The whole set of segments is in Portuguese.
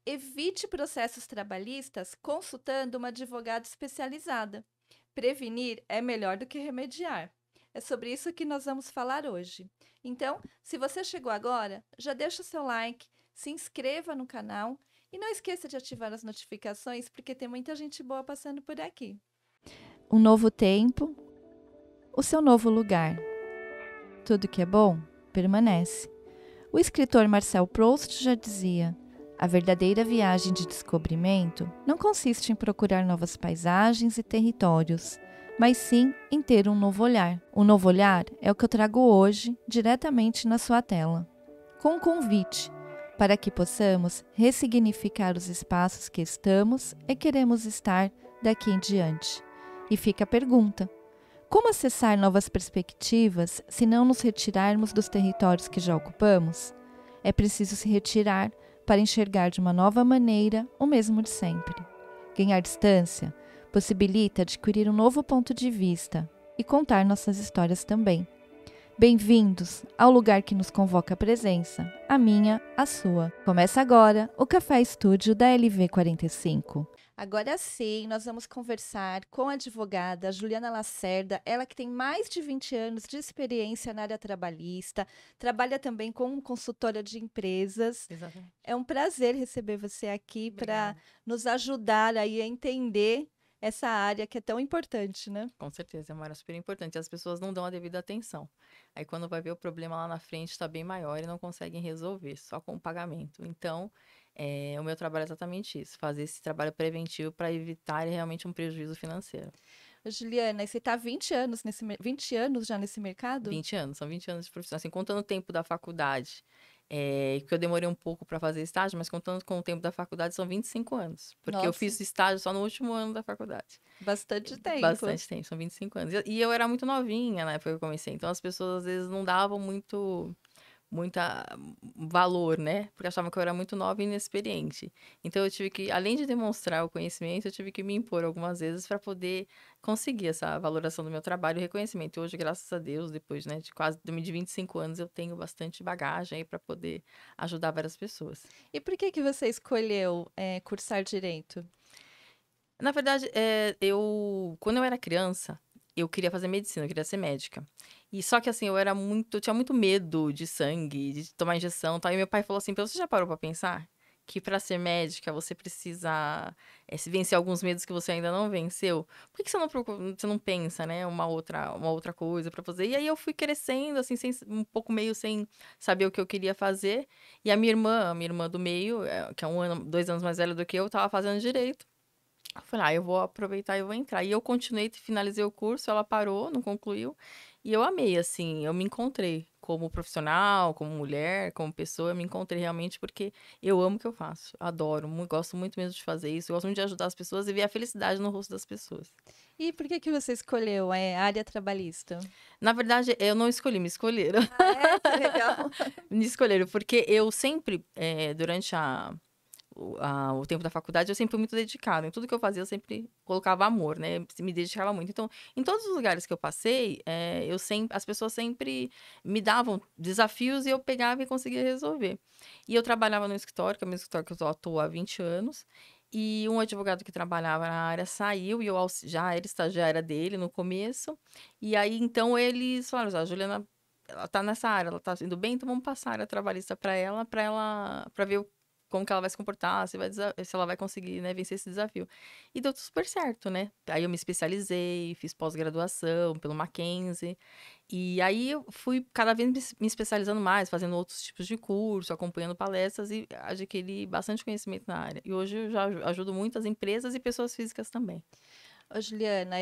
Evite processos trabalhistas consultando uma advogada especializada. Prevenir é melhor do que remediar. É sobre isso que nós vamos falar hoje. Então, se você chegou agora, já deixa o seu like, se inscreva no canal e não esqueça de ativar as notificações, porque tem muita gente boa passando por aqui. Um novo tempo, o seu novo lugar. Tudo que é bom permanece. O escritor Marcel Proust já dizia: a verdadeira viagem de descobrimento não consiste em procurar novas paisagens e territórios, mas sim em ter um novo olhar. O novo olhar é o que eu trago hoje diretamente na sua tela, com um convite para que possamos ressignificar os espaços que estamos e queremos estar daqui em diante. E fica a pergunta: como acessar novas perspectivas se não nos retirarmos dos territórios que já ocupamos? É preciso se retirar para enxergar de uma nova maneira o mesmo de sempre. Ganhar distância possibilita adquirir um novo ponto de vista e contar nossas histórias também. Bem-vindos ao lugar que nos convoca a presença, a minha, a sua. Começa agora o Café Estúdio da LV45. Agora sim, nós vamos conversar com a advogada Juliana Lacerda, ela que tem mais de 20 anos de experiência na área trabalhista, trabalha também como consultora de empresas. Exatamente. É um prazer receber você aqui para Obrigada. nos ajudar aí a entender essa área que é tão importante, né? Com certeza, é uma área super importante. As pessoas não dão a devida atenção. Aí, quando vai ver o problema lá na frente, está bem maior e não conseguem resolver, só com o pagamento. Então, o meu trabalho é exatamente isso: fazer esse trabalho preventivo para evitar realmente um prejuízo financeiro. Juliana, e você está há 20 anos 20 anos já nesse mercado? 20 anos, são 20 anos de profissão. Assim, contando o tempo da faculdade, que eu demorei um pouco para fazer estágio, mas contando com o tempo da faculdade, são 25 anos. Porque eu Nossa, fiz estágio só no último ano da faculdade. bastante tempo. Bastante tempo, são 25 anos. E eu era muito novinha na época que eu comecei, então as pessoas às vezes não davam muita valor, né? Porque achavam que eu era muito nova e inexperiente. Então eu tive que, além de demonstrar o conhecimento, eu tive que me impor algumas vezes para poder conseguir essa valoração do meu trabalho e reconhecimento. E hoje, graças a Deus, depois, né, de 25 anos, eu tenho bastante bagagem aí para poder ajudar várias pessoas. E por que você escolheu cursar direito? Na verdade, quando eu era criança, eu queria fazer medicina, eu queria ser médica. E só que assim, eu tinha muito medo de sangue, de tomar injeção, e tal. E meu pai falou assim: "Você já parou pra pensar que para ser médica você precisa se vencer alguns medos que você ainda não venceu? Por que que você não pensa, né, uma outra coisa pra fazer?" E aí eu fui crescendo assim, um pouco meio sem saber o que eu queria fazer. E a minha irmã do meio, que é 2 anos mais velha do que eu, estava fazendo direito. Eu falei: "Eu vou aproveitar e vou entrar". E eu continuei, finalizei o curso, ela parou, não concluiu, e eu amei, assim, eu me encontrei como profissional, como mulher, como pessoa, eu me encontrei realmente, porque eu amo o que eu faço, adoro, gosto muito mesmo de fazer isso, eu gosto muito de ajudar as pessoas e ver a felicidade no rosto das pessoas. E por que você escolheu a área trabalhista? Na verdade, eu não escolhi, me escolheram. Ah, é? Que legal. Me escolheram, porque eu sempre, durante o tempo da faculdade, eu sempre fui muito dedicada. Em tudo que eu fazia, eu sempre colocava amor, né? Me dedicava muito. Então, em todos os lugares que eu passei, as pessoas sempre me davam desafios e eu pegava e conseguia resolver. E eu trabalhava no escritório, que é o meu escritório que eu atuo há 20 anos. E um advogado que trabalhava na área saiu e eu já era estagiária dele no começo. E aí, então, eles falaram: "A Juliana, ela tá nessa área, ela tá indo bem, então vamos passar a área trabalhista para ver como que ela vai se comportar, se ela vai conseguir, né, vencer esse desafio." E deu super certo, né. Aí eu me especializei, fiz pós-graduação pelo Mackenzie, e aí eu fui cada vez me especializando mais, fazendo outros tipos de curso, acompanhando palestras e adquiri bastante conhecimento na área. E hoje eu já ajudo muitas empresas e pessoas físicas também. Ô, Juliana,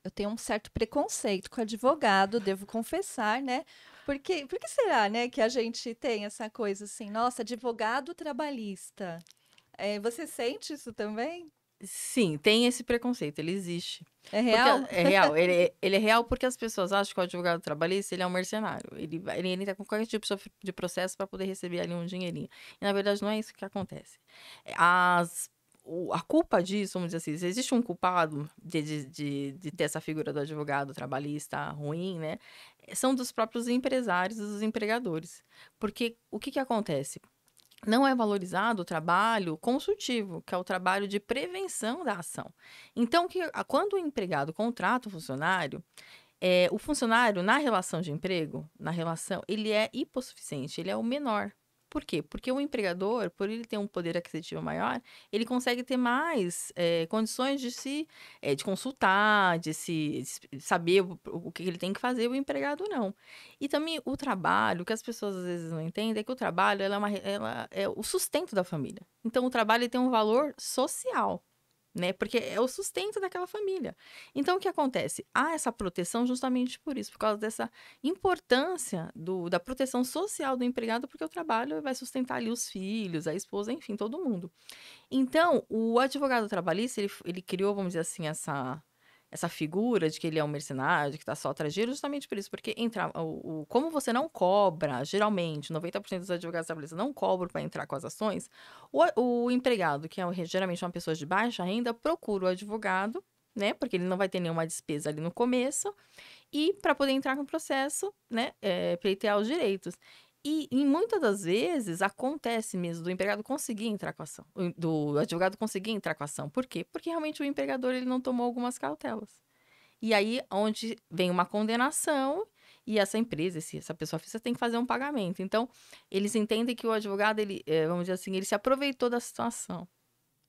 eu tenho um certo preconceito com advogado, devo confessar, né? Por que será, né, que a gente tem essa coisa assim, nossa, advogado trabalhista? Você sente isso também? Sim, tem esse preconceito, ele existe. É Porque real? é real, ele é real porque as pessoas acham que o advogado trabalhista, ele é um mercenário. Ele entra com qualquer tipo de processo para poder receber ali um dinheirinho. E na verdade não é isso que acontece. A culpa disso, vamos dizer assim, se existe um culpado de ter essa figura do advogado trabalhista ruim, né? São dos próprios empresários e dos empregadores. Porque o que que acontece? não é valorizado o trabalho consultivo, que é o trabalho de prevenção da ação. Então, quando o empregado contrata o funcionário, o funcionário, na relação de emprego, na relação, ele é hipossuficiente, ele é o menor. Por quê? Porque o empregador, por ele ter um poder aquisitivo maior, ele consegue ter mais condições de consultar, de saber o que ele tem que fazer, o empregado não. E também o trabalho, o que as pessoas às vezes não entendem, é que o trabalho ela é o sustento da família. Então, o trabalho ele tem um valor social, né? Porque é o sustento daquela família. Então, o que acontece? Há essa proteção justamente por isso, por causa dessa importância da proteção social do empregado, porque o trabalho vai sustentar ali os filhos, a esposa, enfim, todo mundo. Então, o advogado trabalhista, ele criou, vamos dizer assim, essa figura de que ele é um mercenário, de que está só atrás de dinheiro, justamente por isso, porque como você não cobra, geralmente, 90% dos advogados trabalhistas não cobram para entrar com as ações, o empregado, que é geralmente uma pessoa de baixa renda, procura o advogado, né, porque ele não vai ter nenhuma despesa ali no começo, e para poder entrar no processo, né, pleitear os direitos. E muitas das vezes acontece mesmo do empregado conseguir entrar com a ação, do advogado conseguir entrar com a ação. Por quê? Porque realmente o empregador ele não tomou algumas cautelas. E aí, onde vem uma condenação, e essa empresa, essa pessoa física tem que fazer um pagamento. Então, eles entendem que o advogado, ele, vamos dizer assim, ele se aproveitou da situação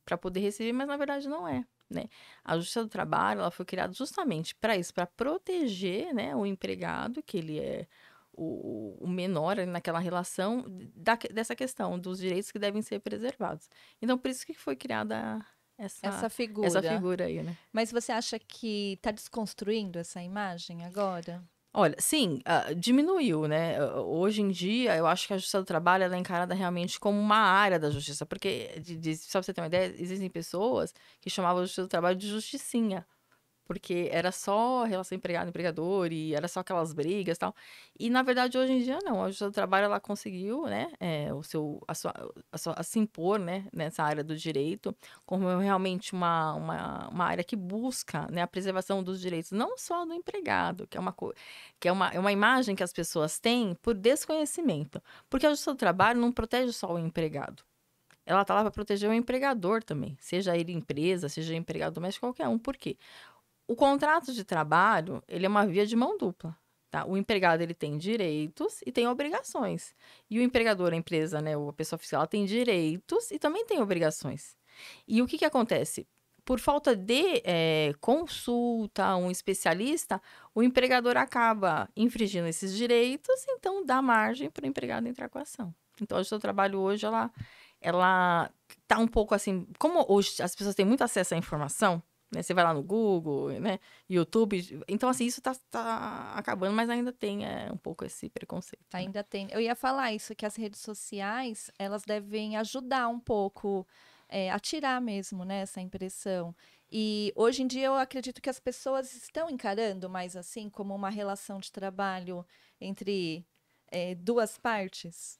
para poder receber, mas na verdade não é, né? A Justiça do Trabalho, ela foi criada justamente para isso, para proteger, né, o empregado, que ele é o menor ali naquela relação, dessa questão dos direitos que devem ser preservados. Então, por isso que foi criada Essa essa figura. figura aí, né? Mas você acha que está desconstruindo essa imagem agora? Olha, sim, diminuiu, né? Hoje em dia, eu acho que a Justiça do Trabalho ela é encarada realmente como uma área da justiça, porque, só pra você ter uma ideia, existem pessoas que chamavam a Justiça do Trabalho de justicinha. Porque era só relação empregado-empregador e era só aquelas brigas e tal. E, na verdade, hoje em dia, não. A Justiça do Trabalho, ela conseguiu, né, a se impor, né, nessa área do direito, como realmente uma área que busca, né, a preservação dos direitos, não só do empregado, que é uma imagem que as pessoas têm por desconhecimento. Porque a Justiça do Trabalho não protege só o empregado. Ela está lá para proteger o empregador também, seja ele empresa, seja empregado doméstico, qualquer um. Por quê? O contrato de trabalho, ele é uma via de mão dupla, tá? O empregado, ele tem direitos e tem obrigações. E o empregador, a empresa, né, ou a pessoa fiscal, ela tem direitos e também tem obrigações. E o que que acontece? Por falta de consulta, um especialista, o empregador acaba infringindo esses direitos, então dá margem para o empregado entrar com a ação. Então, o seu trabalho hoje, ela tá um pouco assim, como hoje as pessoas têm muito acesso à informação, né? Você vai lá no Google, né? YouTube. Então, assim, isso tá acabando, mas ainda tem um pouco esse preconceito, né? Ainda tem. Eu ia falar isso, que as redes sociais, elas devem ajudar um pouco, a tirar mesmo, né, essa impressão. E hoje em dia eu acredito que as pessoas estão encarando mais assim, como uma relação de trabalho entre duas partes.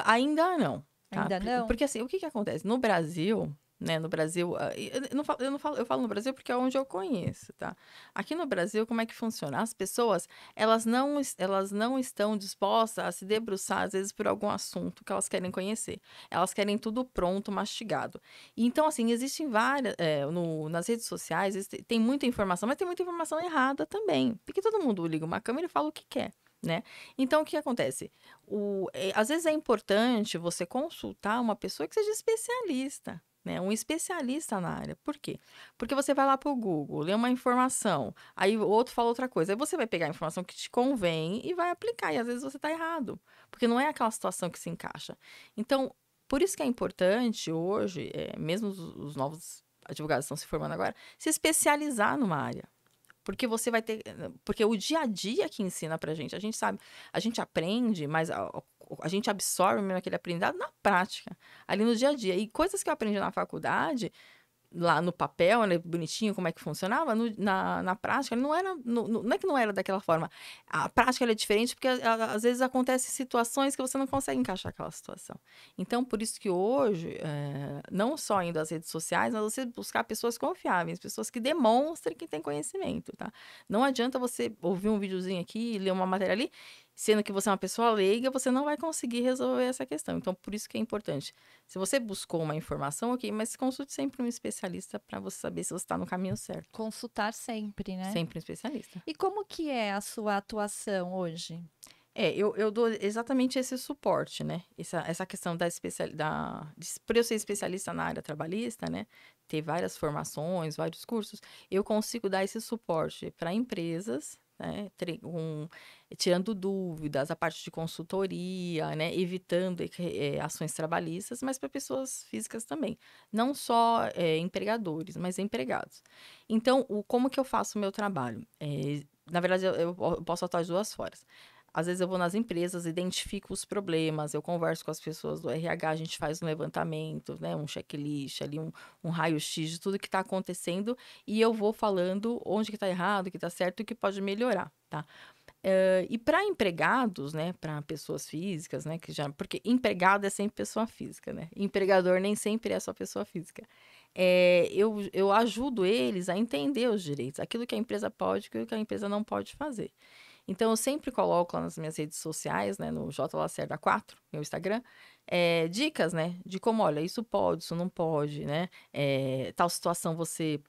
Ainda não, tá? Ainda não? Porque assim, o que que acontece? No Brasil, né? No Brasil, eu não falo, eu falo no Brasil porque é onde eu conheço, tá? Aqui no Brasil, como é que funciona? As pessoas, elas não estão dispostas a se debruçar, às vezes, por algum assunto que elas querem conhecer. Elas querem tudo pronto, mastigado. E, então, assim, existem várias, nas redes sociais, tem muita informação, mas tem muita informação errada também. Porque todo mundo liga uma câmera e fala o que quer, né? Então, o que acontece? Às vezes é importante você consultar uma pessoa que seja especialista, né? Um especialista na área. Por quê? Porque você vai lá para o Google, lê uma informação, aí o outro fala outra coisa. Aí você vai pegar a informação que te convém e vai aplicar. E às vezes você está errado, porque não é aquela situação que se encaixa. Então, por isso que é importante hoje, mesmo os novos advogados estão se formando agora, se especializar numa área. Porque você vai ter. Porque o dia a dia que ensina pra gente, a gente sabe, a gente aprende, mas a gente absorve mesmo aquele aprendizado na prática, ali no dia a dia. E coisas que eu aprendi na faculdade, lá no papel, né, bonitinho, como é que funcionava, na prática, não era, não é que não era daquela forma. A prática ela é diferente porque às vezes acontecem situações que você não consegue encaixar aquela situação. Então, por isso que hoje, não só indo às redes sociais, mas você buscar pessoas confiáveis, pessoas que demonstrem que têm conhecimento, tá? Não adianta você ouvir um videozinho aqui, ler uma matéria ali Sendo que você é uma pessoa leiga, você não vai conseguir resolver essa questão. Então, por isso que é importante. Se você buscou uma informação, ok, mas consulte sempre um especialista para você saber se você está no caminho certo. Consultar sempre, né? Sempre um especialista. E como que é a sua atuação hoje? Eu dou exatamente esse suporte, né? Essa questão da por eu ser especialista na área trabalhista, né? Ter várias formações, vários cursos, eu consigo dar esse suporte para empresas, né? Tirando dúvidas, a parte de consultoria, né? Evitando ações trabalhistas, mas para pessoas físicas também. Não só empregadores, mas empregados. Então, como que eu faço o meu trabalho? Na verdade, eu posso atuar de duas formas. Às vezes eu vou nas empresas, identifico os problemas, eu converso com as pessoas do RH, a gente faz um levantamento, né, um checklist ali, um raio-x de tudo que está acontecendo e eu vou falando onde que está errado, o que está certo e o que pode melhorar, tá? E para empregados, né, para pessoas físicas, né, porque empregado é sempre pessoa física, né? Empregador nem sempre é só pessoa física. Eu ajudo eles a entender os direitos, aquilo que a empresa pode e aquilo que a empresa não pode fazer. Então, eu sempre coloco lá nas minhas redes sociais, né, no J Lacerda 4, meu Instagram, dicas, né, de como, olha, isso pode, isso não pode, né, tal situação você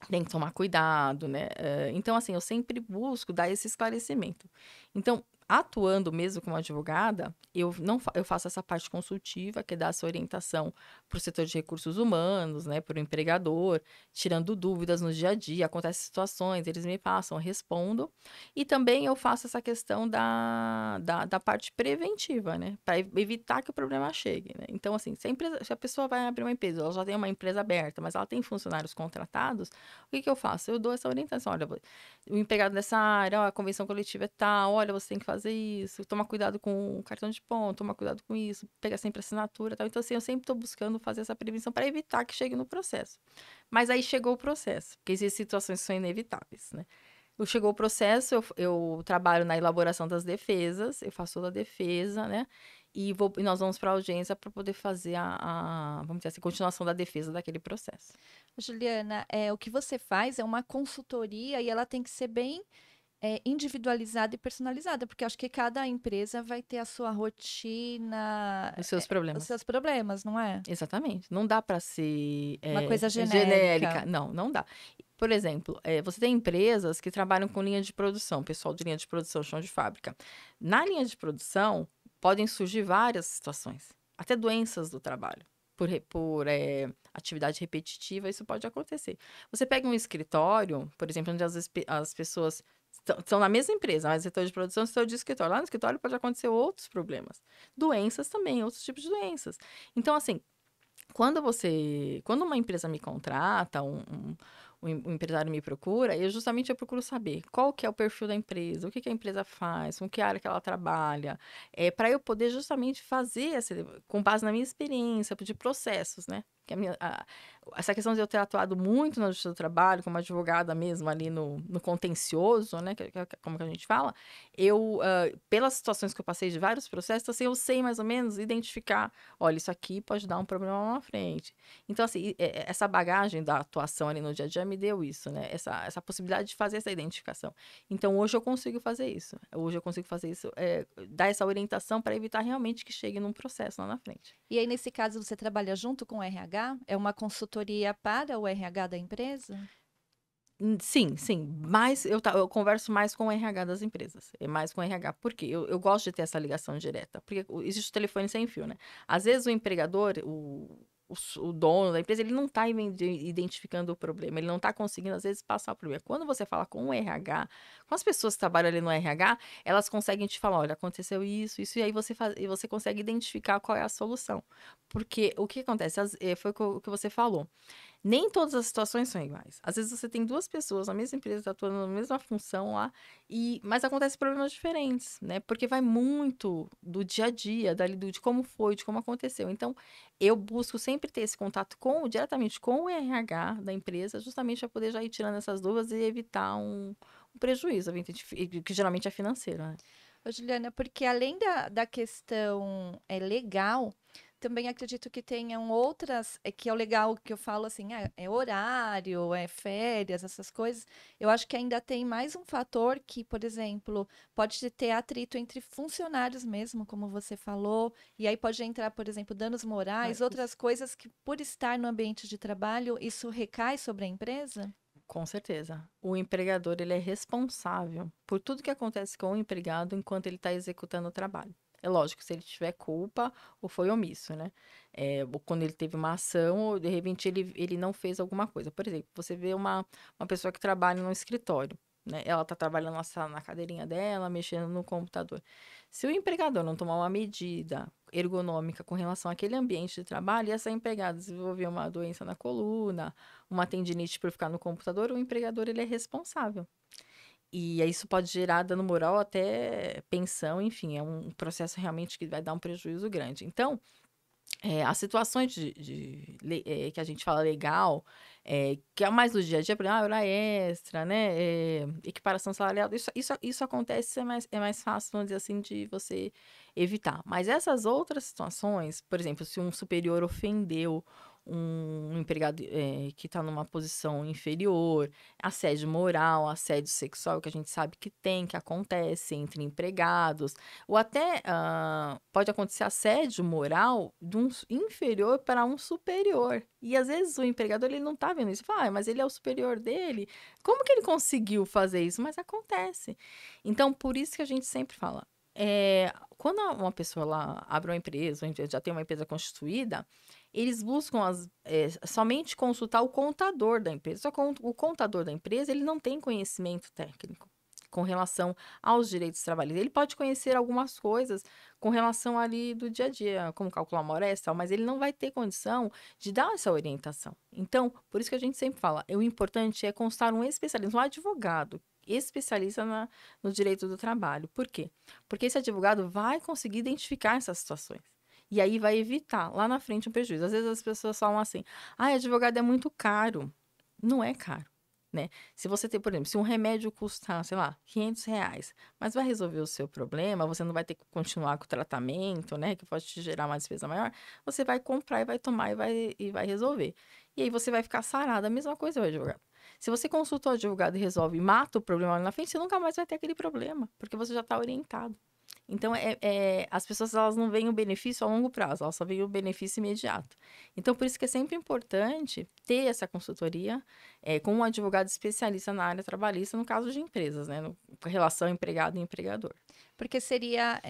tem que tomar cuidado, né. Então, assim, eu sempre busco dar esse esclarecimento. Então, atuando mesmo como advogada, eu não fa eu faço essa parte consultiva, que é dar essa orientação para o setor de recursos humanos, né, para o empregador, tirando dúvidas no dia a dia, acontecem situações, eles me passam, eu respondo. E também eu faço essa questão da parte preventiva, né, para evitar que o problema chegue, né. Então, assim, se a pessoa vai abrir uma empresa, ela já tem uma empresa aberta, mas ela tem funcionários contratados, o que que eu faço? Eu dou essa orientação: "Olha, o empregado dessa área, ó, a convenção coletiva é tal, olha, você tem que fazer isso, toma cuidado com o cartão de ponto, toma cuidado com isso, pega sempre assinatura, tal". Então, assim, eu sempre estou buscando fazer essa prevenção para evitar que chegue no processo. Mas aí chegou o processo, porque existem situações que são inevitáveis, né. Chegou o processo, eu trabalho na elaboração das defesas, eu faço toda a defesa, né, e nós vamos para a audiência para poder fazer vamos dizer assim, continuação da defesa daquele processo. Juliana, o que você faz é uma consultoria e ela tem que ser bem individualizada e personalizada, porque acho que cada empresa vai ter a sua rotina, Os seus os problemas. seus problemas, não é? Exatamente. Não dá para ser, Uma coisa genérica. genérica. Não, não dá. Por exemplo, você tem empresas que trabalham com linha de produção, pessoal de linha de produção, chão de fábrica. Na linha de produção, podem surgir várias situações, até doenças do trabalho. Por atividade repetitiva, isso pode acontecer. Você pega um escritório, por exemplo, onde as pessoas estão na mesma empresa, mas setor de produção, setor de escritório. Lá no escritório pode acontecer outros problemas. Doenças também, outros tipos de doenças. Então, assim, quando uma empresa me contrata, um empresário me procura, eu procuro saber qual que é o perfil da empresa, o que que a empresa faz, com que área que ela trabalha, para eu poder justamente fazer com base na minha experiência de processos, né? Que essa questão de eu ter atuado muito na Justiça do Trabalho, como advogada mesmo ali no contencioso, né? Como que a gente fala, pelas situações que eu passei de vários processos, assim, eu sei mais ou menos identificar, olha, isso aqui pode dar um problema lá na frente. Então, assim, essa bagagem da atuação ali no dia a dia me deu isso, né? Essa possibilidade de fazer essa identificação. Então, hoje eu consigo fazer isso. Hoje eu consigo fazer isso, dar essa orientação para evitar realmente que chegue num processo lá na frente. E aí, nesse caso, você trabalha junto com o RH? É uma consultoria para o RH da empresa? Sim, sim. Mas eu converso mais com o RH das empresas. É mais com o RH. Por quê? Eu gosto de ter essa ligação direta. Porque existe o telefone sem fio, né? Às vezes o empregador, o dono da empresa, ele não está identificando o problema. Ele não está conseguindo, às vezes, passar o problema. Quando você fala com o RH, com as pessoas que trabalham ali no RH, elas conseguem te falar, olha, aconteceu isso, isso. E aí você consegue identificar qual é a solução. Porque o que acontece? Foi o que você falou. Nem todas as situações são iguais. Às vezes você tem duas pessoas na mesma empresa atuando na mesma função lá, mas acontecem problemas diferentes, né? Porque vai muito do dia a dia, de como foi, de como aconteceu. Então, eu busco sempre ter esse contato diretamente com o RH da empresa, justamente para poder já ir tirando essas dúvidas e evitar um prejuízo, que geralmente é financeiro, né? Ô, Juliana, porque além da questão legal, também acredito que tenham outras, que é o legal que eu falo assim, é horário, é férias, essas coisas. Eu acho que ainda tem mais um fator que, por exemplo, pode ter atrito entre funcionários mesmo, como você falou, e aí pode entrar, por exemplo, danos É, morais, outras coisas que, por estar no ambiente de trabalho, isso recai sobre a empresa? com certeza. O empregador, ele é responsável por tudo que acontece com o empregado enquanto ele está executando o trabalho. É lógico, se ele tiver culpa ou foi omisso, né? Ou quando ele teve uma ação, ou de repente ele não fez alguma coisa. Por exemplo, você vê uma pessoa que trabalha no escritório, né? Ela está trabalhando na cadeirinha dela, mexendo no computador. Se o empregador não tomar uma medida ergonômica com relação àquele ambiente de trabalho, e essa empregada desenvolver uma doença na coluna, uma tendinite por ficar no computador, o empregador ele é responsável. E aí isso pode gerar dano moral até pensão, enfim, é um processo realmente que vai dar um prejuízo grande. Então, as situações que a gente fala legal, que é mais do dia a dia, por exemplo, hora extra, né, equiparação salarial, isso acontece, é mais fácil, vamos dizer assim, de você evitar. Mas essas outras situações, por exemplo, se um superior ofendeu um empregado que está numa posição inferior, assédio moral, assédio sexual, que a gente sabe que tem, que acontece entre empregados, ou até pode acontecer assédio moral de um inferior para um superior. E às vezes o empregador ele não tá vendo isso. Fala, mas ele é o superior dele. Como que ele conseguiu fazer isso? Mas acontece. Então, por isso que a gente sempre fala. Quando uma pessoa lá abre uma empresa, já tem uma empresa constituída, eles buscam somente consultar o contador da empresa. Só que o contador da empresa ele não tem conhecimento técnico com relação aos direitos trabalhistas. Ele pode conhecer algumas coisas com relação ali do dia a dia, como calcular uma hora extra, mas ele não vai ter condição de dar essa orientação. Então, por isso que a gente sempre fala, o importante é constar um especialista, um advogado especialista no direito do trabalho. Por quê? Porque esse advogado vai conseguir identificar essas situações. E aí vai evitar lá na frente um prejuízo. Às vezes as pessoas falam assim: advogado é muito caro. Não é caro, né? Se você tem, por exemplo, se um remédio custa, sei lá, R$ 500, mas vai resolver o seu problema, você não vai ter que continuar com o tratamento, né? Que pode te gerar uma despesa maior, você vai comprar e vai tomar e vai resolver. E aí você vai ficar sarado. A mesma coisa o advogado. Se você consulta o advogado e resolve e mata o problema lá na frente, você nunca mais vai ter aquele problema, porque você já está orientado. Então, as pessoas elas não veem o benefício a longo prazo, elas só veem o benefício imediato. Então, por isso que é sempre importante ter essa consultoria com um advogado especialista na área trabalhista, no caso de empresas, né? Relação empregado e empregador. Porque seria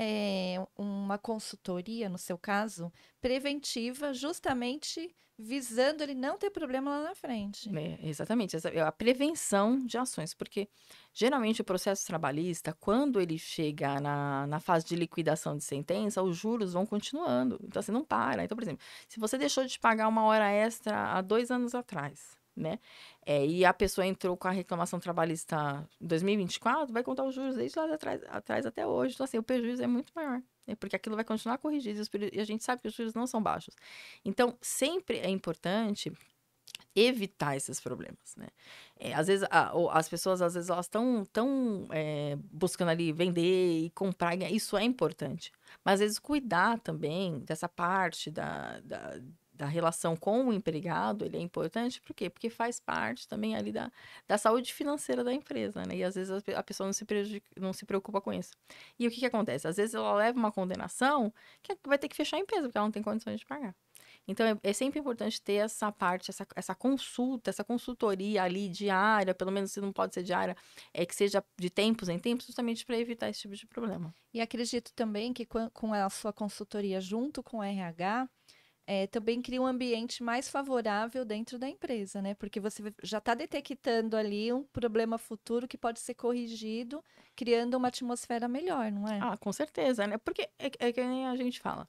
uma consultoria, no seu caso, preventiva, justamente visando ele não ter problema lá na frente. Exatamente, é a prevenção de ações, porque geralmente o processo trabalhista, quando ele chega na fase de liquidação de sentença, os juros vão continuando, então assim, não para. Então, por exemplo, se você deixou de pagar uma hora extra há 2 anos atrás, né, e a pessoa entrou com a reclamação trabalhista em 2024, vai contar os juros desde lá de atrás até hoje, então assim, o prejuízo é muito maior. Porque aquilo vai continuar corrigido e a gente sabe que os juros não são baixos. Então, sempre é importante evitar esses problemas, né? Às vezes, as pessoas, às vezes, elas estão buscando ali vender e comprar, isso é importante. Mas, às vezes, cuidar também dessa parte da relação com o empregado, ele é importante, por quê? Porque faz parte também ali da saúde financeira da empresa, né? E, às vezes, a pessoa não se preocupa com isso. E o que acontece? Às vezes, ela leva uma condenação que vai ter que fechar a empresa, porque ela não tem condições de pagar. Então, é sempre importante ter essa parte, essa consulta, essa consultoria ali diária, pelo menos se não pode ser diária, que seja de tempos em tempos, justamente para evitar esse tipo de problema. E acredito também que com a sua consultoria junto com o RH, também cria um ambiente mais favorável dentro da empresa, né? Porque você já está detectando ali um problema futuro que pode ser corrigido, criando uma atmosfera melhor, não é? Ah, com certeza, né? Porque é que nem a gente fala.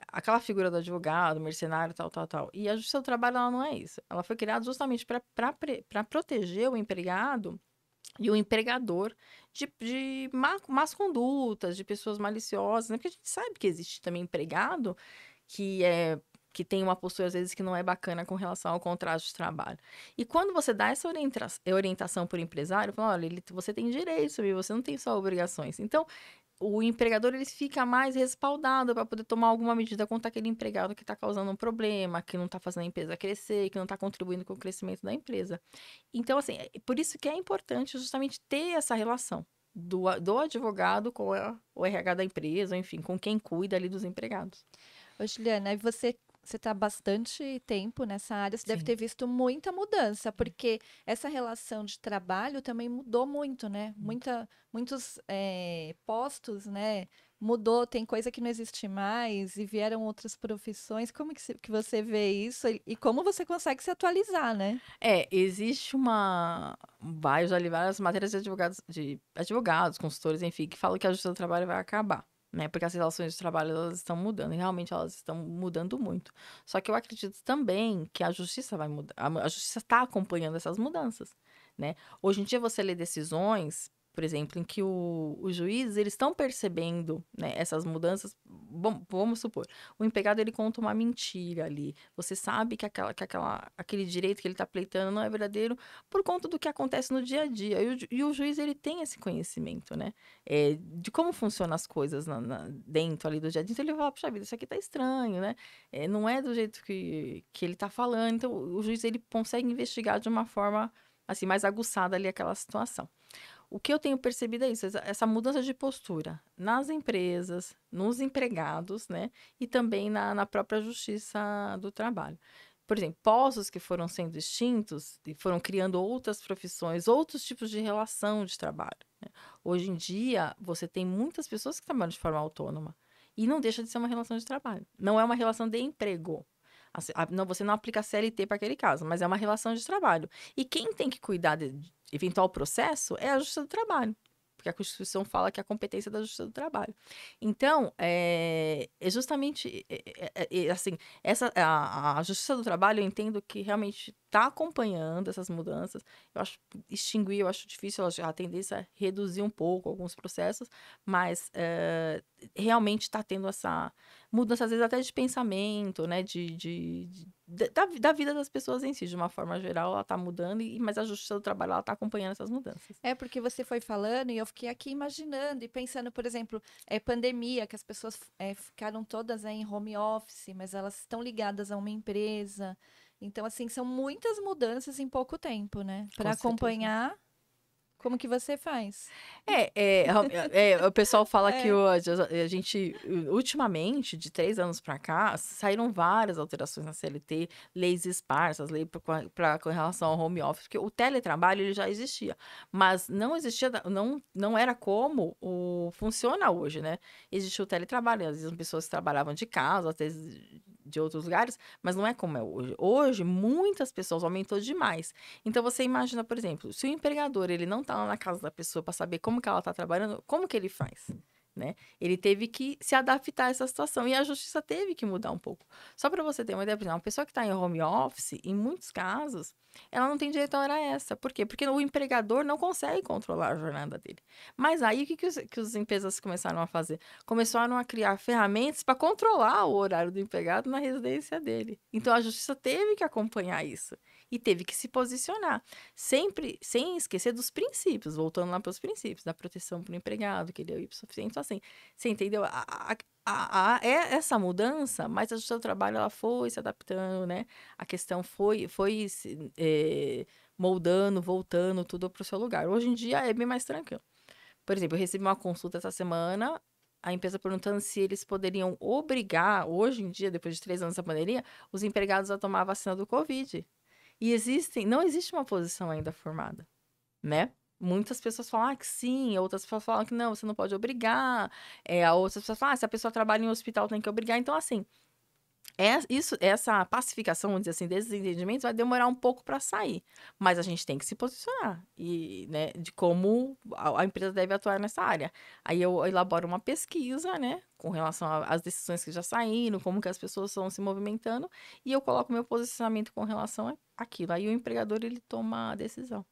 Aquela figura do advogado, mercenário, tal, tal, tal. E o seu trabalho, ela não é isso. Ela foi criada justamente para proteger o empregado e o empregador de más condutas, de pessoas maliciosas, né? Porque a gente sabe que existe também empregado que tem uma postura, às vezes, que não é bacana com relação ao contrato de trabalho. E quando você dá essa orientação para o empresário, fala, olha, você tem direitos, você não tem só obrigações. Então, o empregador ele fica mais respaldado para poder tomar alguma medida contra aquele empregado que está causando um problema, que não está fazendo a empresa crescer, que não está contribuindo com o crescimento da empresa. Então, assim, por isso que é importante justamente ter essa relação do advogado com o RH da empresa, enfim, com quem cuida ali dos empregados. Ô, Juliana, e você está há bastante tempo nessa área, você deve Sim. ter visto muita mudança, porque essa relação de trabalho também mudou muito, né? Muitos postos, né? Mudou, tem coisa que não existe mais e vieram outras profissões. Como que você vê isso e como você consegue se atualizar, né? Existe eu já li várias matérias de advogados, consultores, enfim, que falam que a justiça do trabalho vai acabar, né? Porque as relações de trabalho, elas estão mudando, e realmente elas estão mudando muito. Só que eu acredito também que a justiça vai mudar, a justiça está acompanhando essas mudanças, né? Hoje em dia você lê decisões, por exemplo, em que os juízes, eles estão percebendo, né, essas mudanças. Bom, vamos supor, o empregado, ele conta uma mentira ali. Você sabe que aquele direito que ele está pleitando não é verdadeiro por conta do que acontece no dia a dia. E o juiz, ele tem esse conhecimento, né? De como funcionam as coisas dentro ali do dia a dia. Então, ele fala, puxa vida, isso aqui tá estranho, né? Não é do jeito que ele tá falando. Então, o juiz, ele consegue investigar de uma forma, assim, mais aguçada ali aquela situação. O que eu tenho percebido é isso, essa mudança de postura nas empresas, nos empregados, né? E também na própria justiça do trabalho. Por exemplo, postos que foram sendo extintos e foram criando outras profissões, outros tipos de relação de trabalho, né? Hoje em dia, você tem muitas pessoas que trabalham de forma autônoma e não deixa de ser uma relação de trabalho. Não é uma relação de emprego. Não, você não aplica CLT para aquele caso, mas é uma relação de trabalho. E quem tem que cuidar de eventual processo é a Justiça do Trabalho. Porque a Constituição fala que é a competência da Justiça do Trabalho. Então, é justamente, assim, a Justiça do Trabalho, eu entendo que realmente está acompanhando essas mudanças. Eu acho, eu acho difícil, a tendência é reduzir um pouco alguns processos, mas realmente está tendo essa mudança, às vezes até de pensamento, né, da vida das pessoas em si, de uma forma geral, ela está mudando, mas a Justiça do Trabalho, ela está acompanhando essas mudanças. É porque você foi falando e eu fiquei aqui imaginando e pensando, por exemplo, pandemia, que as pessoas ficaram todas em home office, mas elas estão ligadas a uma empresa. Então, assim, são muitas mudanças em pouco tempo, né? Para Com certeza. acompanhar, como que você faz? O pessoal fala que É. a gente, ultimamente, de 3 anos para cá, saíram várias alterações na CLT, leis esparsas, lei com relação ao home office, porque o teletrabalho ele já existia, mas não existia, não era como funciona hoje, né? Existia o teletrabalho, às vezes pessoas que trabalhavam de casa, às vezes de outros lugares, mas não é como é hoje. Hoje, muitas pessoas aumentou demais. Então, você imagina, por exemplo, se o empregador ele não está lá na casa da pessoa para saber como que ela está trabalhando, como que ele faz? Né? Ele teve que se adaptar a essa situação e a justiça teve que mudar um pouco. Só para você ter uma ideia, por exemplo, uma pessoa que está em home office, em muitos casos, ela não tem direito a hora extra. Por quê? Porque o empregador não consegue controlar a jornada dele. Mas aí, o que as empresas começaram a fazer? Começaram a criar ferramentas para controlar o horário do empregado na residência dele. Então, a justiça teve que acompanhar isso e teve que se posicionar. Sempre sem esquecer dos princípios, voltando lá para os princípios, da proteção para o empregado, que ele é o hipossuficiente. Então, assim, você entendeu? Essa mudança, mas a Justiça do Trabalho ela foi se adaptando, né? A questão foi se, moldando, voltando tudo para o seu lugar. Hoje em dia é bem mais tranquilo. Por exemplo, eu recebi uma consulta essa semana, a empresa perguntando se eles poderiam obrigar, hoje em dia, depois de 3 anos da pandemia, os empregados a tomar a vacina do Covid. E não existe uma posição ainda formada, né? Muitas pessoas falam que sim, outras pessoas falam que não, você não pode obrigar. A outras pessoas falam, se a pessoa trabalha em um hospital, tem que obrigar. Então, assim, essa pacificação, vamos dizer assim, desses entendimentos vai demorar um pouco para sair. Mas a gente tem que se posicionar, e, né, de como a empresa deve atuar nessa área. Aí eu elaboro uma pesquisa, né, com relação às decisões que já saíram, como que as pessoas estão se movimentando, e eu coloco meu posicionamento com relação àquilo. Aí o empregador, ele toma a decisão.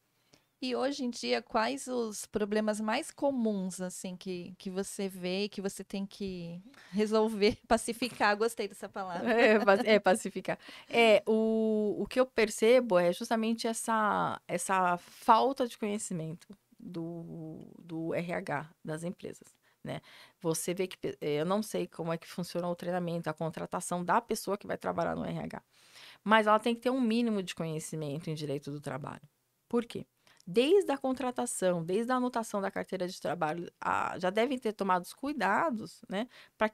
E hoje em dia, quais os problemas mais comuns, assim, que você vê e que você tem que resolver, pacificar? Gostei dessa palavra. Pacificar. O que eu percebo é justamente essa falta de conhecimento do RH das empresas, né? Você vê que, eu não sei como é que funciona o treinamento, a contratação da pessoa que vai trabalhar no RH, mas ela tem que ter um mínimo de conhecimento em direito do trabalho. Por quê? Desde a contratação, desde a anotação da carteira de trabalho, já devem ter tomado os cuidados, né, para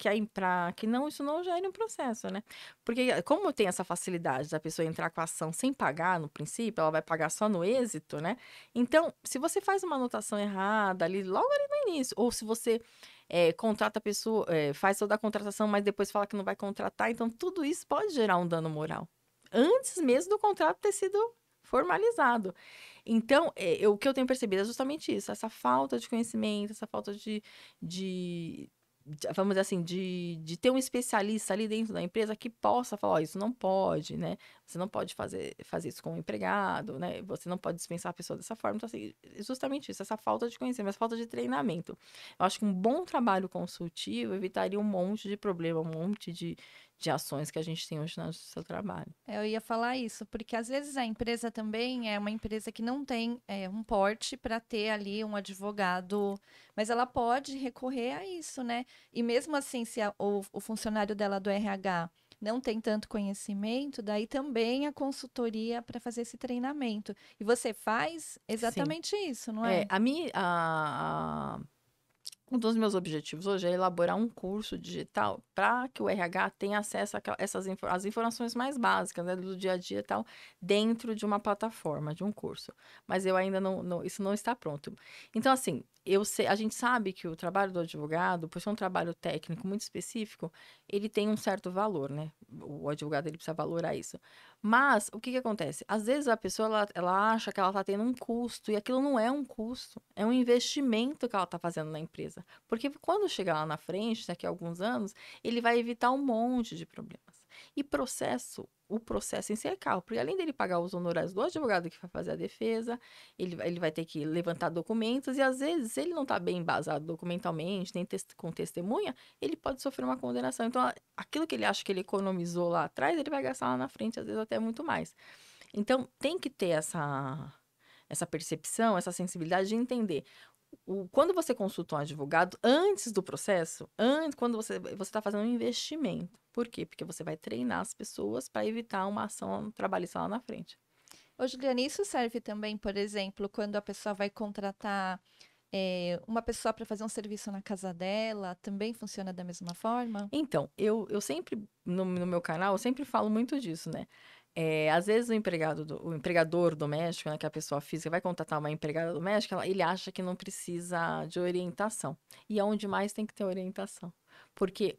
que não, isso não gere um processo, né? Porque como tem essa facilidade da pessoa entrar com a ação sem pagar no princípio, ela vai pagar só no êxito, né? Então, se você faz uma anotação errada ali, logo ali no início, ou se você contrata a pessoa, faz toda a contratação, mas depois fala que não vai contratar, então tudo isso pode gerar um dano moral antes mesmo do contrato ter sido formalizado. Então, o que eu tenho percebido é justamente isso, essa falta de conhecimento, essa falta vamos dizer assim, de ter um especialista ali dentro da empresa que possa falar, ó, isso não pode, né? Você não pode fazer isso com o empregado, né? Você não pode dispensar a pessoa dessa forma. Então, assim, justamente isso, essa falta de conhecimento, essa falta de treinamento. Eu acho que um bom trabalho consultivo evitaria um monte de problema, um monte de ações que a gente tem hoje no seu trabalho. Eu ia falar isso, porque às vezes a empresa também é uma empresa que não tem um porte para ter ali um advogado, mas ela pode recorrer a isso, né? E mesmo assim, se o funcionário dela do RH não tem tanto conhecimento, daí também a consultoria para fazer esse treinamento. E você faz Sim. exatamente isso, não é? Um dos meus objetivos hoje é elaborar um curso digital para que o RH tenha acesso às informações mais básicas, né, do dia a dia e tal, dentro de uma plataforma, de um curso. Mas eu ainda isso não está pronto. Então, assim, a gente sabe que o trabalho do advogado, por ser um trabalho técnico muito específico, ele tem um certo valor, né? O advogado ele precisa valorar isso. Mas, o que que acontece? Às vezes a pessoa, ela acha que ela está tendo um custo, e aquilo não é um custo, é um investimento que ela está fazendo na empresa. Porque quando chegar lá na frente, daqui a alguns anos, ele vai evitar um monte de problemas. E o processo em si é caro, porque além dele pagar os honorários do advogado que vai fazer a defesa, ele vai ter que levantar documentos, e às vezes, se ele não está bem embasado documentalmente, nem com testemunha, ele pode sofrer uma condenação. Então, aquilo que ele acha que ele economizou lá atrás, ele vai gastar lá na frente, às vezes até muito mais. Então, tem que ter essa percepção, essa sensibilidade de entender. Quando você consulta um advogado, antes do processo, quando você está fazendo um investimento. Por quê? Porque você vai treinar as pessoas para evitar uma ação trabalhista lá na frente. Ô, Juliana, isso serve também, por exemplo, quando a pessoa vai contratar uma pessoa para fazer um serviço na casa dela, também funciona da mesma forma? Então, eu sempre, no meu canal, eu sempre falo muito disso, né? Às vezes o empregador doméstico, né, que é a pessoa física, vai contratar uma empregada doméstica, ele acha que não precisa de orientação. E é onde mais tem que ter orientação. Porque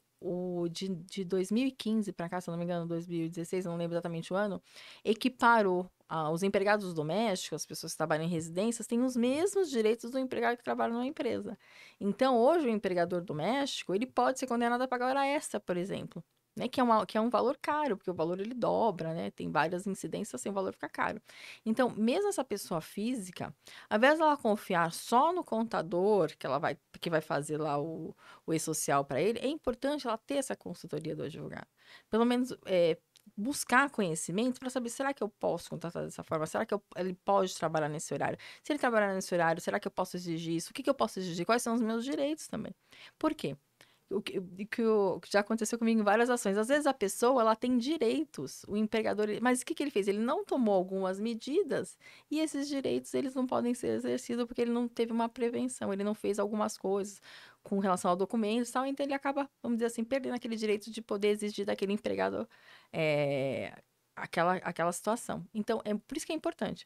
de 2015 para cá, se eu não me engano, 2016, eu não lembro exatamente o ano, equiparou os empregados domésticos, as pessoas que trabalham em residências, têm os mesmos direitos do empregado que trabalha numa empresa. Então, hoje, o empregador doméstico, ele pode ser condenado a pagar hora extra, por exemplo, né? Que é um valor caro, porque o valor ele dobra, né? Tem várias incidências, assim, o valor fica caro. Então, mesmo essa pessoa física, ao invés dela confiar só no contador, que vai fazer lá o e-social para ele, é importante ela ter essa consultoria do advogado. Pelo menos buscar conhecimento para saber, será que eu posso contratar dessa forma? Será que ele pode trabalhar nesse horário? Se ele trabalhar nesse horário, será que eu posso exigir isso? O que eu posso exigir? Quais são os meus direitos também? Por quê? O que já aconteceu comigo em várias ações. Às vezes a pessoa, ela tem direitos, o empregador, mas o que ele fez? Ele não tomou algumas medidas e esses direitos, eles não podem ser exercidos porque ele não teve uma prevenção, ele não fez algumas coisas com relação ao documento e tal, então ele acaba, vamos dizer assim, perdendo aquele direito de poder exigir daquele empregado aquela situação. Então, é por isso que é importante.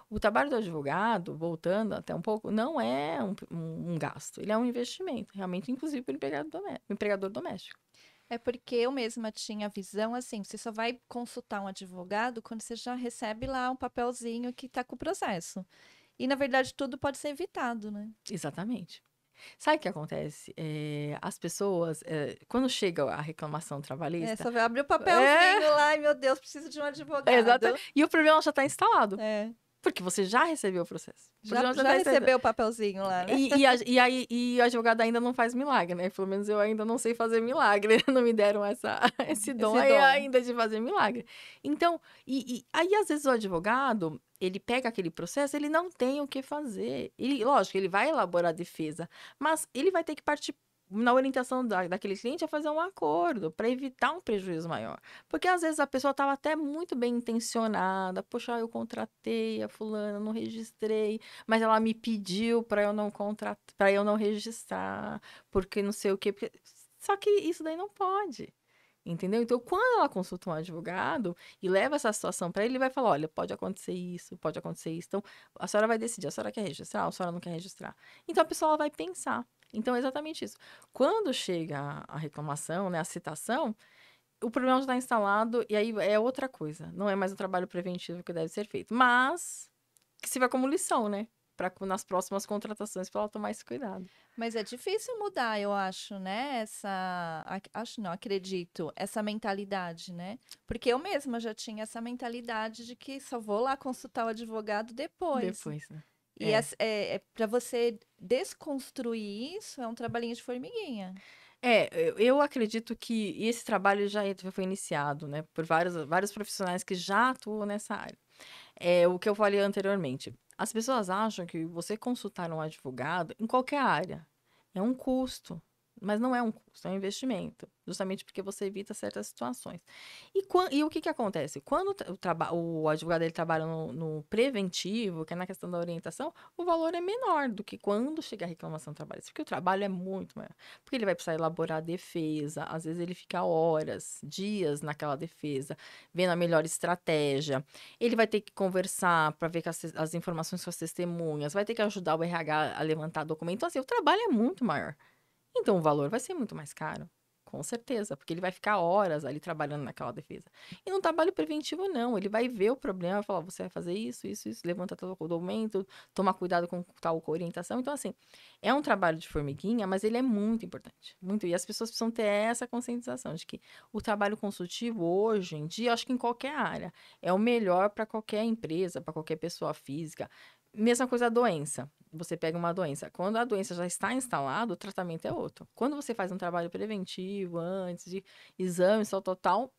O trabalho do advogado, voltando até um pouco, não é um gasto, ele é um investimento, realmente, inclusive para o empregador doméstico. É porque eu mesma tinha a visão assim, você só vai consultar um advogado quando você já recebe lá um papelzinho que está com o processo. E, na verdade, tudo pode ser evitado, né? Exatamente. Sabe o que acontece? As pessoas, quando chega a reclamação trabalhista, Só vai abrir o é, papelzinho lá e, meu Deus, preciso de um exata, advogado. e o problema já está instalado, É. porque você já recebeu o processo. O Já, problema já tá recebeu o papelzinho lá, né? E a advogada ainda não faz milagre, né? Pelo menos eu ainda não sei fazer milagre. Não me deram esse dom Esse aí dom. ainda de fazer milagre. Então, aí às vezes o advogado, ele pega aquele processo, ele não tem o que fazer. Lógico, ele vai elaborar a defesa, mas ele vai ter que partir na orientação daquele cliente é fazer um acordo para evitar um prejuízo maior. Porque às vezes a pessoa estava até muito bem intencionada, poxa, eu contratei a fulana, não registrei, mas ela me pediu para eu não contratar, para eu não registrar, porque não sei o quê. Só que isso daí não pode. Entendeu? Então, quando ela consulta um advogado e leva essa situação para ele, ele vai falar: olha, pode acontecer isso, pode acontecer isso. Então, a senhora vai decidir: a senhora quer registrar ou a senhora não quer registrar? Então, a pessoa ela vai pensar. Então, é exatamente isso. Quando chega a reclamação, né, a citação, o problema já está instalado e aí é outra coisa. Não é mais um trabalho preventivo que deve ser feito. Mas, que sirva como lição, né? Para nas próximas contratações, para ela tomar esse cuidado. Mas é difícil mudar, eu acho, né? Acho não, acredito, essa mentalidade, né? Porque eu mesma já tinha essa mentalidade de que só vou lá consultar o advogado depois. Depois, né? E para você desconstruir isso, é um trabalhinho de formiguinha. Eu acredito que esse trabalho já foi iniciado, né, por vários profissionais que já atuam nessa área. É o que eu falei anteriormente. As pessoas acham que você consultar um advogado em qualquer área é um custo, mas não é um custo, é um investimento, justamente porque você evita certas situações. E o que que acontece? Quando o advogado ele trabalha no preventivo, que é na questão da orientação, o valor é menor do que quando chega a reclamação trabalhista, porque o trabalho é muito maior. Porque ele vai precisar elaborar a defesa, às vezes ele fica horas, dias naquela defesa, vendo a melhor estratégia. Ele vai ter que conversar para ver com as informações com as testemunhas, vai ter que ajudar o RH a levantar documento. Então, assim, o trabalho é muito maior. Então, o valor vai ser muito mais caro, com certeza, porque ele vai ficar horas ali trabalhando naquela defesa. E no trabalho preventivo, não. Ele vai ver o problema, vai falar, você vai fazer isso, isso, isso, levanta todo o documento, tomar cuidado com tal orientação. Então, assim, é um trabalho de formiguinha, mas ele é muito importante. Muito. E as pessoas precisam ter essa conscientização de que o trabalho consultivo, hoje em dia, acho que em qualquer área, é o melhor para qualquer empresa, para qualquer pessoa física. Mesma coisa a doença. Você pega uma doença. Quando a doença já está instalada, o tratamento é outro. Quando você faz um trabalho preventivo, antes de exames, total,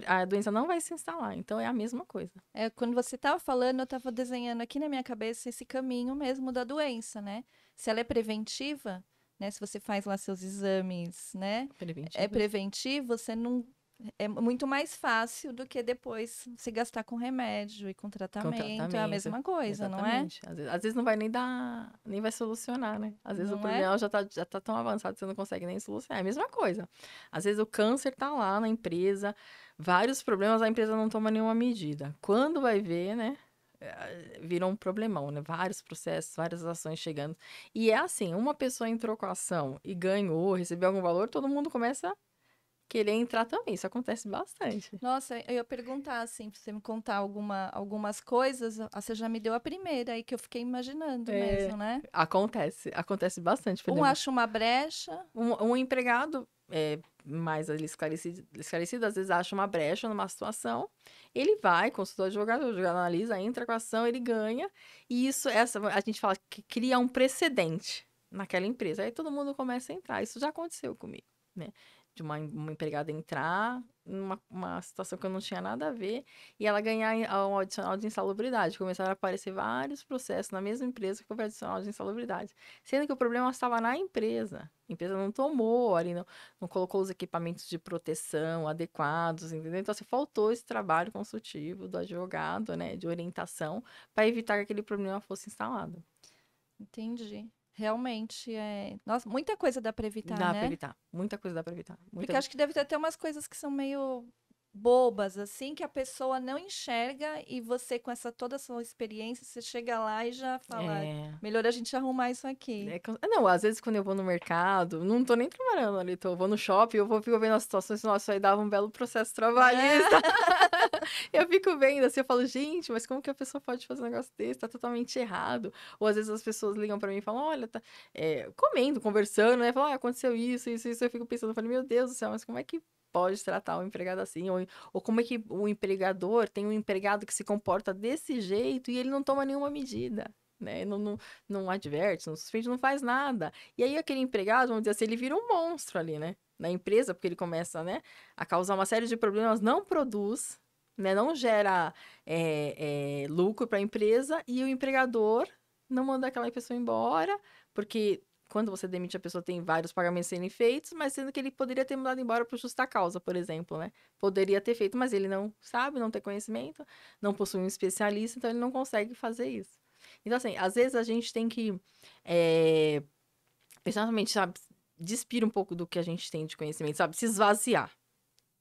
a doença não vai se instalar. Então, é a mesma coisa. Quando você estava falando, eu estava desenhando aqui na minha cabeça esse caminho mesmo da doença, né? Se ela é preventiva, né? Se você faz lá seus exames, né? É preventivo, você não. É muito mais fácil do que depois se gastar com remédio e com tratamento. É a mesma coisa, exatamente. Não é? Às vezes não vai nem dar, nem vai solucionar, né? Às vezes não o problema já tá tão avançado que você não consegue nem solucionar. É a mesma coisa. Às vezes o câncer tá lá na empresa, vários problemas, a empresa não toma nenhuma medida. Quando vai ver, né? Virou um problemão, né? Vários processos, várias ações chegando. E é assim, uma pessoa entrou com a ação e ganhou, recebeu algum valor, todo mundo começa querer entrar também. Isso acontece bastante. Nossa, eu ia perguntar, assim, pra você me contar algumas coisas. Você já me deu a primeira aí que eu fiquei imaginando mesmo, né? Acontece bastante. Acha uma brecha. Um empregado mais ali esclarecido, às vezes acha uma brecha numa situação, ele vai, consulta o advogado analisa, entra com a ação, ele ganha, e a gente fala que cria um precedente naquela empresa. Aí todo mundo começa a entrar. Isso já aconteceu comigo, né? De uma empregada entrar numa situação que eu não tinha nada a ver e ela ganhar um adicional de insalubridade. Começaram a aparecer vários processos na mesma empresa que houve adicional de insalubridade. Sendo que o problema estava na empresa. A empresa não tomou, ali não colocou os equipamentos de proteção adequados, entendeu? Então, assim, faltou esse trabalho consultivo do advogado, né, de orientação, para evitar que aquele problema fosse instalado. Entendi. Realmente é. Nossa, muita coisa dá pra evitar, Dá né? pra evitar. Muita coisa dá pra evitar. Porque acho que deve ter até umas coisas que são meio bobas, assim, que a pessoa não enxerga e você, com toda a sua experiência, você chega lá e já fala, melhor a gente arrumar isso aqui. Não, às vezes quando eu vou no mercado, não tô nem trabalhando ali, eu vou no shopping, fico vendo as situações, nossa, aí dava um belo processo trabalhista. Eu fico vendo assim, eu falo, gente, mas como que a pessoa pode fazer um negócio desse? Tá totalmente errado. Ou às vezes as pessoas ligam pra mim e falam, olha, tá comendo, conversando, né? Falam, aconteceu isso, isso, isso. Eu fico pensando, eu falo, meu Deus do céu, mas como é que pode tratar o empregado assim? Ou como é que o empregador tem um empregado que se comporta desse jeito e ele não toma nenhuma medida? Né? Não adverte, não suspende, não faz nada. E aí aquele empregado, vamos dizer assim, ele vira um monstro ali, né? Na empresa, porque ele começa, né, a causar uma série de problemas, não produz, né, não gera lucro para a empresa e o empregador não manda aquela pessoa embora, porque quando você demite a pessoa, tem vários pagamentos sendo feitos, mas sendo que ele poderia ter mandado embora por justa causa, por exemplo, né? Poderia ter feito, mas ele não sabe, não tem conhecimento, não possui um especialista, então ele não consegue fazer isso. Então, assim, às vezes a gente tem que, exatamente, sabe, despir um pouco do que a gente tem de conhecimento, sabe? Se esvaziar,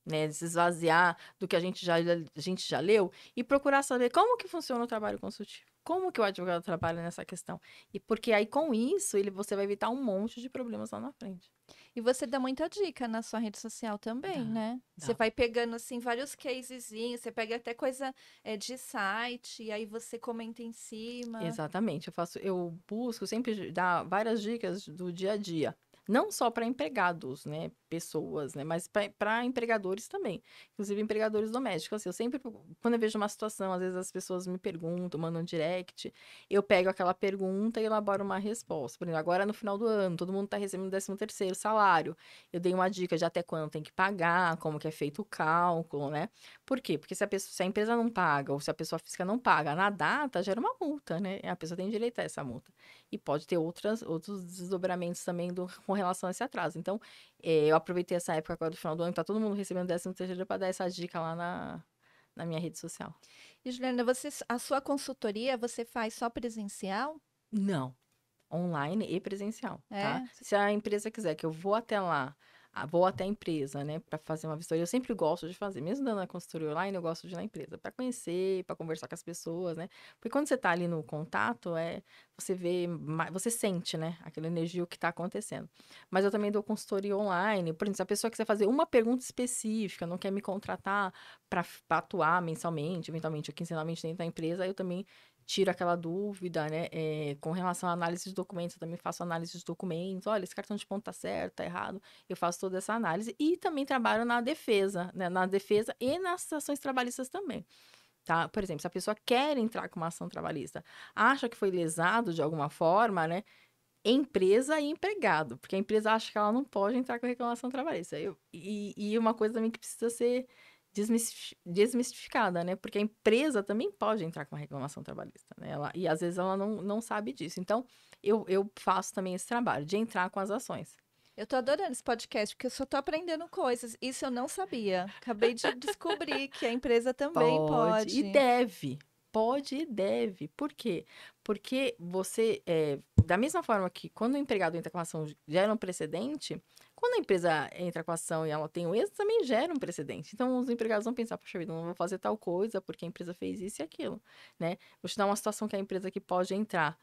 né? Se esvaziar do que a gente já leu e procurar saber como que funciona o trabalho consultivo. Como que o advogado trabalha nessa questão? E porque aí, com isso, você vai evitar um monte de problemas lá na frente. E você dá muita dica na sua rede social também, Dá, né? Você dá. vai pegando, assim, vários casezinhos, você pega até coisa de site, e aí você comenta em cima. Exatamente. Eu busco sempre dar várias dicas do dia a dia. Não só para empregados, né? Pessoas, né? Mas para empregadores também. Inclusive empregadores domésticos. Assim, eu sempre, quando eu vejo uma situação, às vezes as pessoas me perguntam, mandam um direct, eu pego aquela pergunta e elaboro uma resposta. Por exemplo, agora no final do ano, todo mundo está recebendo o 13º salário. Eu dei uma dica de até quando tem que pagar, como que é feito o cálculo, né? Por quê? Porque se a empresa não paga, ou se a pessoa física não paga na data, gera uma multa, né? A pessoa tem direito a essa multa. E pode ter outros desdobramentos também com relação a esse atraso. Então, eu aproveitei essa época agora do final do ano, tá todo mundo recebendo 13º para dar essa dica lá na minha rede social. E, Juliana, a sua consultoria, você faz só presencial? Não. Online e presencial, tá? É? Se a empresa quiser que eu vou até lá, vou até a empresa, né, para fazer uma vistoria, eu sempre gosto de fazer, mesmo dando a consultoria online, eu gosto de ir na empresa, para conhecer, para conversar com as pessoas, né? Porque quando você tá ali no contato, você vê, você sente, né, aquela energia, o que tá acontecendo. Mas eu também dou consultoria online, por exemplo, se a pessoa quiser fazer uma pergunta específica, não quer me contratar para atuar mensalmente, eventualmente ou quinzenalmente dentro da empresa, eu também tiro aquela dúvida, né? Com relação à análise de documentos, eu também faço análise de documentos. Olha, esse cartão de ponto tá certo, tá errado. Eu faço toda essa análise. E também trabalho na defesa, né? Na defesa e nas ações trabalhistas também. Tá? Por exemplo, se a pessoa quer entrar com uma ação trabalhista, acha que foi lesado de alguma forma, né? Empresa e empregado, porque a empresa acha que ela não pode entrar com reclamação trabalhista. E uma coisa também que precisa ser desmistificada, né? Porque a empresa também pode entrar com uma reclamação trabalhista, né? E às vezes ela não sabe disso. Então, eu faço também esse trabalho de entrar com as ações. Eu tô adorando esse podcast, porque eu só tô aprendendo coisas. Isso eu não sabia. Acabei de descobrir que a empresa também Pode e pode. deve. Pode e deve. Por quê? Porque da mesma forma que quando o empregado entra com a ação gera um precedente, quando a empresa entra com a ação e ela tem o êxito, também gera um precedente. Então, os empregados vão pensar, poxa vida, não vou fazer tal coisa porque a empresa fez isso e aquilo, né? Vou te dar uma situação que a empresa que pode entrar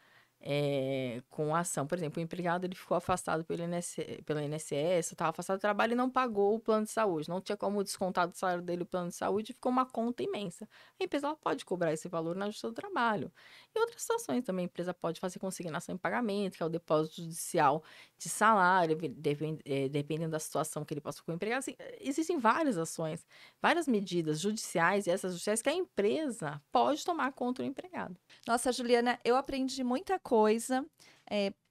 com a ação. Por exemplo, o empregado ele ficou afastado pelo INSS, estava afastado do trabalho e não pagou o plano de saúde. Não tinha como descontar do salário dele o plano de saúde e ficou uma conta imensa. A empresa ela pode cobrar esse valor na Justiça do Trabalho. E outras situações também, a empresa pode fazer consignação em pagamento, que é o depósito judicial de salário, dependendo da situação que ele passou com o empregado. Assim, existem várias ações, várias medidas judiciais e essas judiciais que a empresa pode tomar contra o empregado. Nossa, Juliana, eu aprendi muita coisa.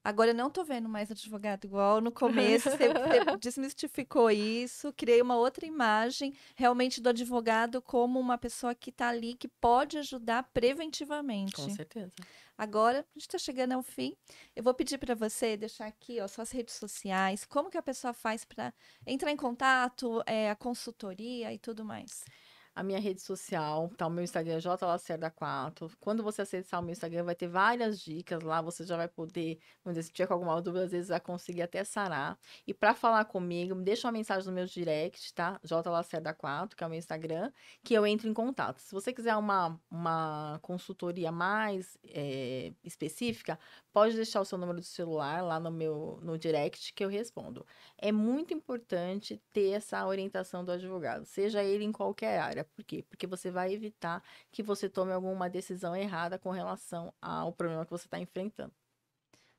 Agora eu não tô vendo mais advogado igual no começo. Você desmistificou isso, criei uma outra imagem realmente do advogado como uma pessoa que está ali, que pode ajudar Com preventivamente. certeza. Agora, a gente está chegando ao fim. Eu vou pedir para você deixar aqui, ó, suas redes sociais, como que a pessoa faz para entrar em contato, a consultoria e tudo mais. A minha rede social, tá o meu Instagram, jlacerda4. Quando você acessar o meu Instagram, vai ter várias dicas lá, você já vai poder, vamos dizer, se tiver com alguma dúvida, às vezes vai conseguir até sanar. E para falar comigo, me deixa uma mensagem no meu direct, tá? jlacerda4, que é o meu Instagram, que eu entro em contato. Se você quiser uma consultoria mais específica, pode deixar o seu número de celular lá no direct que eu respondo. É muito importante ter essa orientação do advogado, seja ele em qualquer área. Por quê? Porque você vai evitar que você tome alguma decisão errada com relação ao problema que você está enfrentando.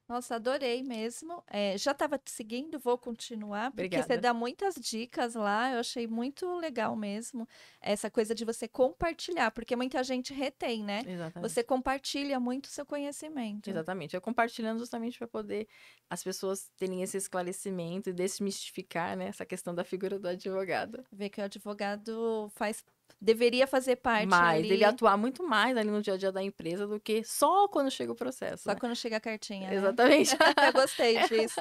Nossa, adorei mesmo. Já estava te seguindo, vou continuar, porque você Obrigada. dá muitas dicas lá. Eu achei muito legal mesmo essa coisa de você compartilhar, porque muita gente retém, né? Você Exatamente. compartilha muito o seu conhecimento. Exatamente. Eu compartilhando justamente para poder as pessoas terem esse esclarecimento e desmistificar, né, essa questão da figura do advogado. Ver que o advogado faz deveria fazer parte Mas ali, ele atuar muito mais ali no dia a dia da empresa do que só quando chega o processo, só né? quando chega a cartinha, né? Exatamente. Eu gostei disso.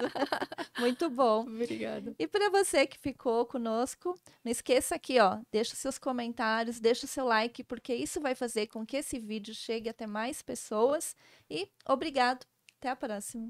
Muito bom. Obrigada. E para você que ficou conosco, não esqueça aqui, ó, deixa os seus comentários, deixa o seu like, porque isso vai fazer com que esse vídeo chegue até mais pessoas. E obrigado. Até a próxima.